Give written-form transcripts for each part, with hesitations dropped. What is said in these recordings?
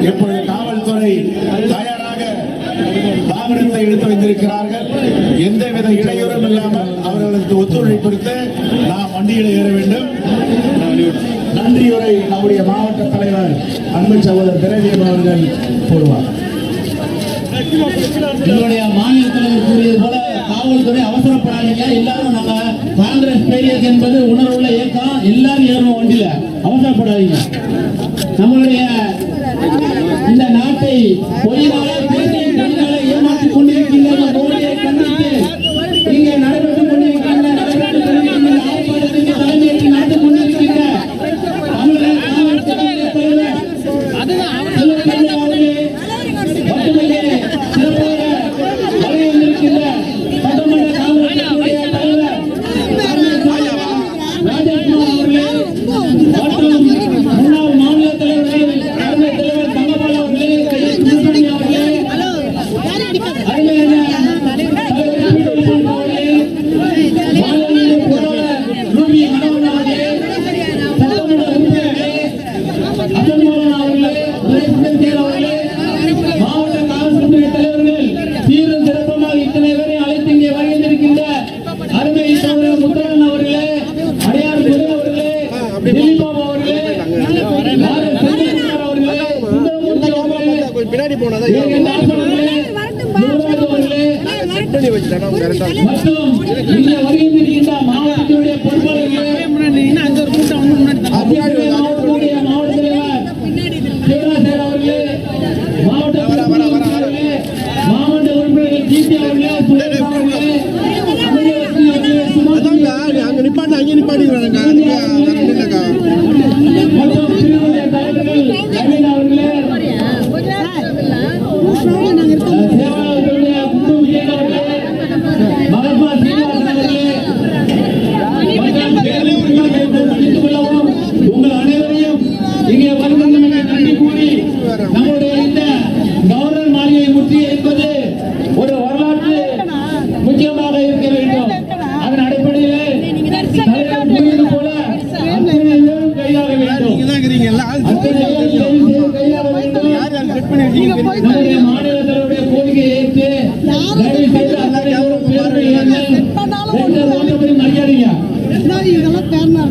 இப்பொழுது காவல்துறை தயாராக வாகனத்தை எடுத்து வைத்திருக்கிறார்கள். எந்தவித இடையூறும் இல்லாமல் அவர்களுக்கு ஒத்துழைப்பிற்கு நாம் வண்டியில் ஏற வேண்டும். நன்றியுரை நம்முடைய மாவட்ட தலைவர் அன்பு சகோதரர் திரவியம் அவர்கள் போடுவார். எங்களுடைய மாநில தலைவர் கூறியது போல காவல்துறை அவசரப்படாதீங்க. எல்லாரும் நம்ம காங்கிரஸ் பேரியஸ் என்பது உணர்வுள்ள இயக்கம். எல்லாரும் ஏறணும் வண்டியில, அவசரப்படாதீங்க. நம்மளுடைய இந்த நாட்டை பொய்யாலே ஏமாற்றிக் கொண்டிருக்கின்ற மோடியை கண்டித்து இங்கே நடைபெற்றுக் கொண்டிருக்கின்ற ஆர்ப்பாட்டத்திற்கு தலைமையேற்று நடந்து கொண்டிருக்கின்ற தமிழக காவல்துறை தலைவர் அவர்களே மட்டுமே சிறப்பாக வழிவந்திருக்கின்ற சட்டமன்ற காவல்துறையுடைய தலைவர் ராஜேஷ்குமார் அவர்களே மற்றும் முன்னாள் மாநில தலைவர்கள் தலைமை தலைவர் தங்கபால் அவர்களே, முத்துசாமி அவர்களே, அருமையான மாநில பொருளாளர் ரூபி மனோகரன் அவர்களே, சட்டமன்ற உறுப்பினர்களே, அசன்மோகன் அவர்களே, அவர்களே, மாவட்ட காவல்துறை தலைவர்கள் சீரும் சிறப்புமாக இத்தனை பேரை அழைத்து இங்கே வருகின்றிருக்கின்ற அருமை சகோதரர் முத்தரன் அவர்களே, அடையார் குரு அவர்களே, திலீபாபு அவர்களே, பின்னாடி போனதா மற்றும் இங்கே வருகின்ற மாவட்டத்தினுடைய பொறுப்பாளர்களே, மாவட்டத்துடைய மாவட்ட தலைவர் சிவராஜ் அவர்களே, மாவட்ட உறுப்பினர்களே, மாவட்ட உறுப்பினர்கள் ஜிபி அவர்களே, சுரேஷ் அவர்களே, அமர்வசி அவர்களே, சுமார் அங்க நிப்பாட்டு, அங்கே நிப்பாட்டிக்கிறாங்க மற்றும் பிரிவுடைய தலைவர்கள் நவீன் அவர்களே, சேவாளர்களுடைய குண்டு விஜயன் அவர்களே, மகாத்மா சீனிவாசன் அவர்களே, மன்னித்துக் கொள்ளவும் உங்கள் அனைவரையும் இங்கே வருகின்ற நன்றி கூறி நம்முடைய இந்த கவர்னர் மாளிகை முற்றியிருப்பது ஒரு வரலாற்று முக்கியமாக இருக்க வேண்டும். அதன் அடிப்படையிலே தலைவர் கூறியது போல அத்தனை பேரும் கைதாக வேண்டும். நம்முடைய மாநில தலைவருடைய கோரிக்கையை ஏற்று தயவு செய்து அத்தனை பேரும் பேருந்து ஏற்று மரியாதைங்க. இதெல்லாம் பேர்னா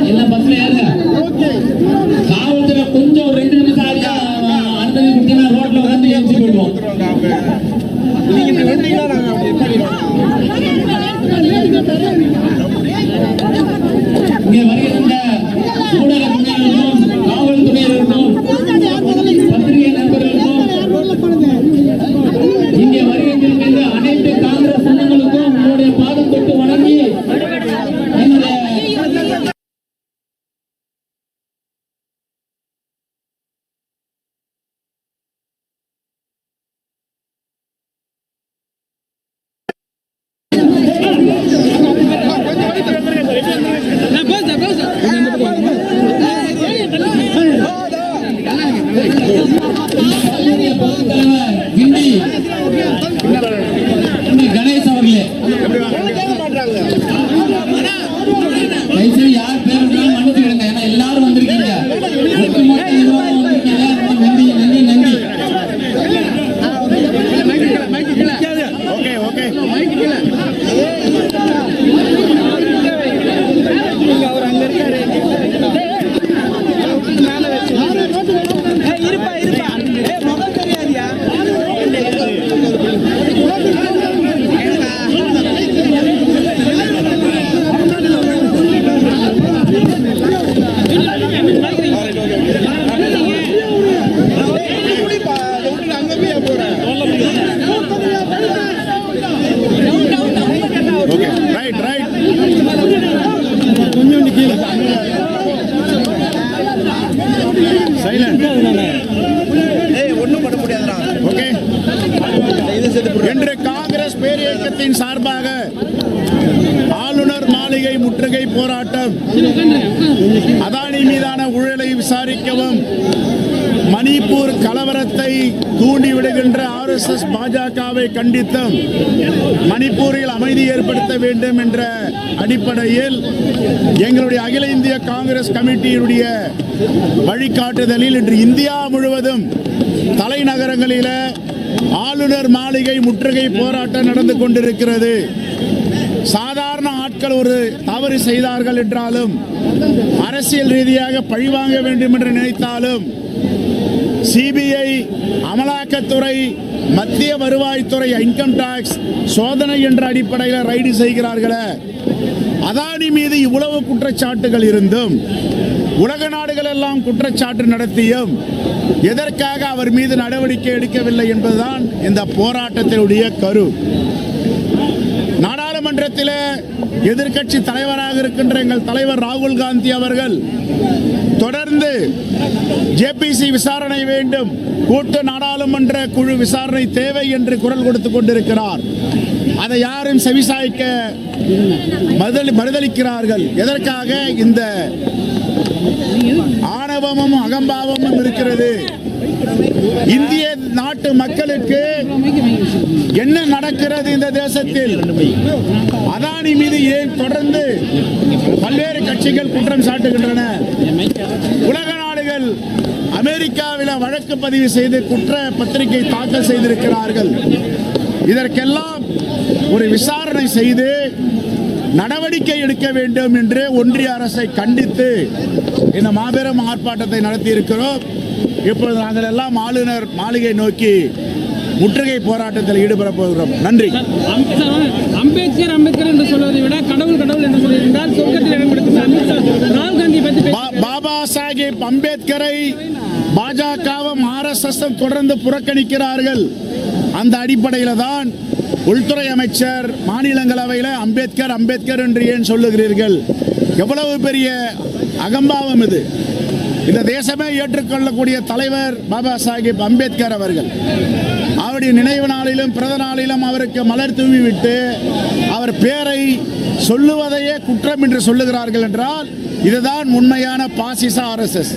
எல்லாம் பஸ்ல ஏறுங்க. காவல்துறை கொஞ்சம் 2 நிமிஷம் அனுமதி கொடுத்தீங்கன்னா ரோட்ல வந்து ஏற்றி போயிடுவோம். இங்கே வருகின்ற ஊடக துறையினருக்கும் காவல்துறையினருக்கும் பத்திரிகை நண்பர்களுக்கும் இங்கே வருகின்ற அனைத்து காங்கிரஸ் சொந்தங்களுக்கும் உங்களுடைய பாதம் தொட்டு வணங்கி என்னுடைய கணேஷ் அவர்களே, யார் பேர் மன்னிச்சுக்கிடுங்க. ஏன்னா எல்லாரும் வந்திருக்கீங்க, ஒட்டுமொத்த நிர்வாகம் வந்திருக்கீங்க. நன்றி நன்றி நன்றி. இன்று காங்கிரஸ் பேரியக்கத்தின் சார்பாக ஆளுநர் மாளிகை முற்றுகை போராட்டம் போராட்டம், அதானி மீதான ஊழலை விசாரிக்கவும், மணிப்பூர் கலவரத்தை தூண்டிவிடுகின்ற RSS பாஜகவை கண்டித்தும் மணிப்பூரில் அமைதி ஏற்படுத்த வேண்டும் என்ற அடிப்படையில் எங்களுடைய அகில இந்திய காங்கிரஸ் கமிட்டியினுடைய வழிகாட்டுதலில் இன்று இந்தியா முழுவதும் தலைநகரங்களில் ஆளுநர் மாளிகை முற்றுகை போராட்டம் நடந்து கொண்டிருக்கிறது. சாதாரண ஆட்கள் ஒரு தவறு செய்தார்கள் என்றாலும், அரசியல் ரீதியாக பழிவாங்க வேண்டும் என்று நினைத்தாலும், சிபிஐ, அமலாக்கத்துறை, மத்திய வருவாய்த்துறை, இன்கம் டாக்ஸ் சோதனை என்ற அடிப்படையில் ரைடு செய்கிறார்களே, அதானி மீது இவ்வளவு குற்றச்சாட்டுகள் இருந்தும், உலக நாடுகள் எல்லாம் குற்றச்சாட்டு நடத்தியும் எதற்காக அவர் மீது நடவடிக்கை எடுக்கவில்லை என்பதுதான் இந்த போராட்டத்தினுடைய கரு. நாடாளுமன்றத்தில் எதிர்க்கட்சி தலைவராக இருக்கின்ற எங்கள் தலைவர் ராகுல் காந்தி அவர்கள் தொடர்ந்து ஜேபிசி விசாரணை வேண்டும், கூட்டு நாடாளுமன்ற குழு விசாரணை தேவை என்று குரல் கொடுத்துக் கொண்டிருக்கிறார். அதை யாரும் செவிசாய்க்க மறுதளிக்கிறார்கள். எதற்காக? இந்த ஆணவமும் அகம்பாவமும் இருக்கிறது. இந்திய நாட்டு மக்களுக்கு என்ன நடக்கிறது இந்த தேசத்தில்? அதானி மீது ஏன் தொடர்ந்து பல்வேறு கட்சிகள் குற்றம் சாட்டுகின்றன? உலக நாடுகள் அமெரிக்காவில் வழக்கு பதிவு செய்து குற்ற பத்திரிகை தாக்கல் செய்திருக்கிறார்கள். இதற்கெல்லாம் ஒரு விசாரணை செய்து நடவடிக்கை எடுக்க வேண்டும் என்று ஒன்றிய அரசை கண்டித்து இந்த மாபெரும் ஆர்ப்பாட்டத்தை நடத்தி இருக்கிறோம். இப்பொழுது நாங்கள் எல்லாம் ஆளுநர் மாளிகை நோக்கி முற்றுகை போராட்டத்தில் ஈடுபட போகிறோம். நன்றி. அம்பேத்கர் அம்பேத்கர் என்று சொல்வதை விட கடவுள் கடவுள் என்று சொல்லியிருந்தால் சொர்க்கத்தில் இடம் கொடுத்து ராகுல் காந்தி பற்றி பாபா சாஹேப் அம்பேத்கரை பாஜகவும் RSSம் தொடர்ந்து புறக்கணிக்கிறார்கள். அந்த அடிப்படையில் தான் உள்துறை அமைச்சர் மாநிலங்களவையில் அம்பேத்கர் அம்பேத்கர் என்று ஏன் சொல்லுகிறீர்கள்? எவ்வளவு பெரிய அகம்பாவம் இது! இந்த தேசமே ஏற்றுக்கொள்ளக்கூடிய தலைவர் பாபா சாஹேப் அம்பேத்கர் அவர்கள். அவருடைய நினைவு நாளிலும் பிறந்த நாளிலும் அவருக்கு மலர் தூவி விட்டு அவர் பேரை சொல்லுவதையே குற்றம் என்று சொல்லுகிறார்கள் என்றால் இதுதான் உண்மையான பாசிச RSS.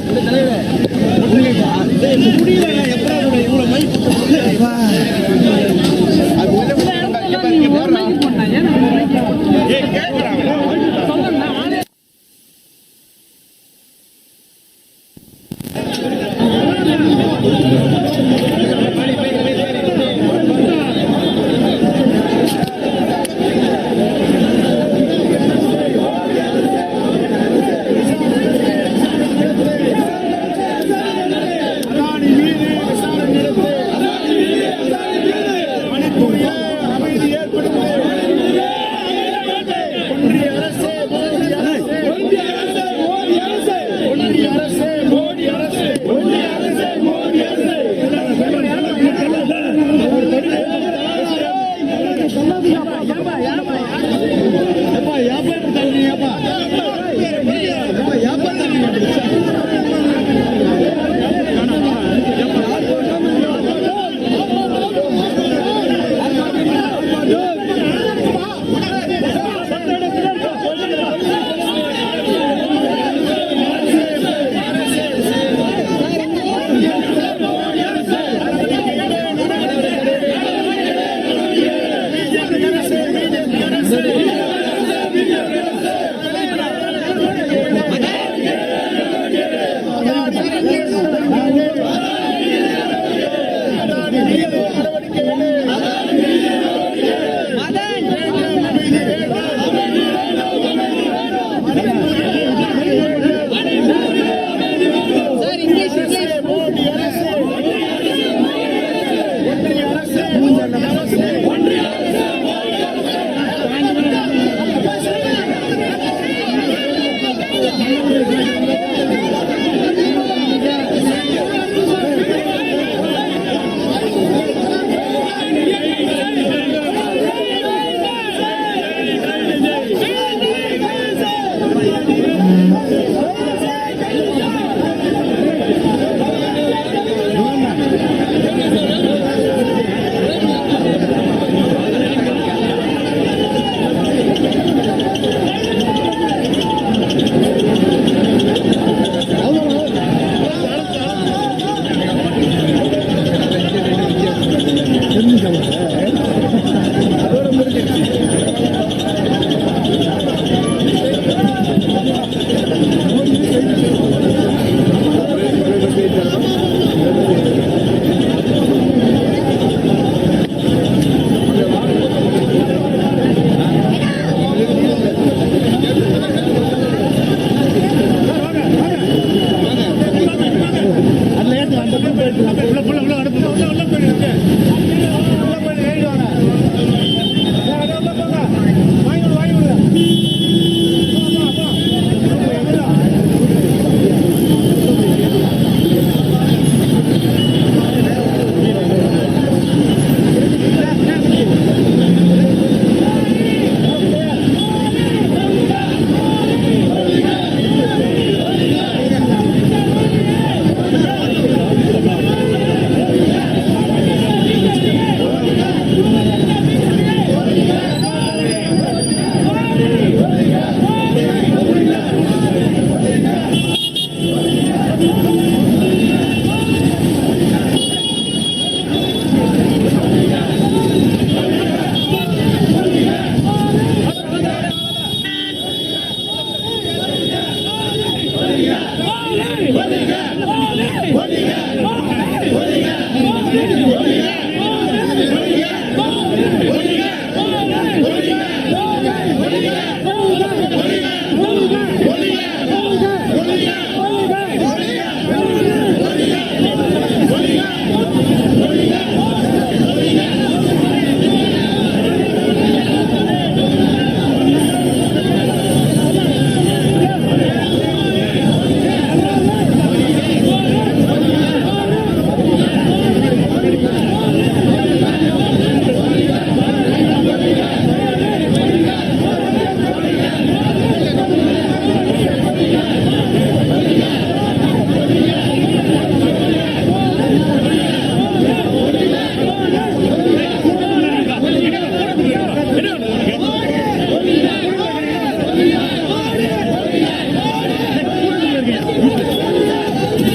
வருக